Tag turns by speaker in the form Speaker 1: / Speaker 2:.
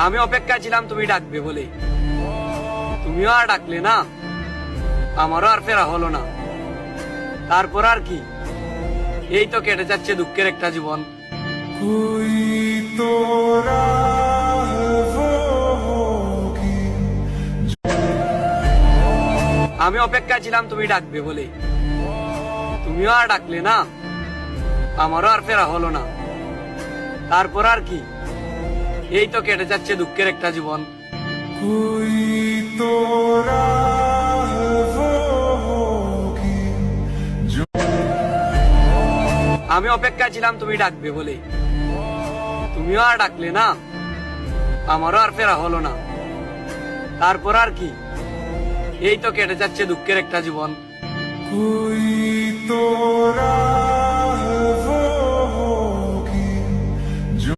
Speaker 1: আমি অপেক্ষায় ছিলাম তুমি ডাকবে বলে, তুমিও আর ডাকলে না, আমারও আর ফেরা হলো না। তারপর আর কি, এই তো কেটে যাচ্ছে দুঃখের একটা জীবন। আমি অপেক্ষায় ছিলাম তুমি ডাকবে বলে, তুমিও আর ডাকলে না, আমারও আর ফেরা হলো না। তারপর আর কি, এই তো কেটে যাচ্ছে দুঃখের একটা জীবন। আমি অপেক্ষায় ছিলাম তুমি ডাকবে বলে, তুমিও আর ডাকলে না, আমারও আর ফেরা হলো না। তারপর আর কি, এই তো কেটে যাচ্ছে দুঃখের একটা জীবন।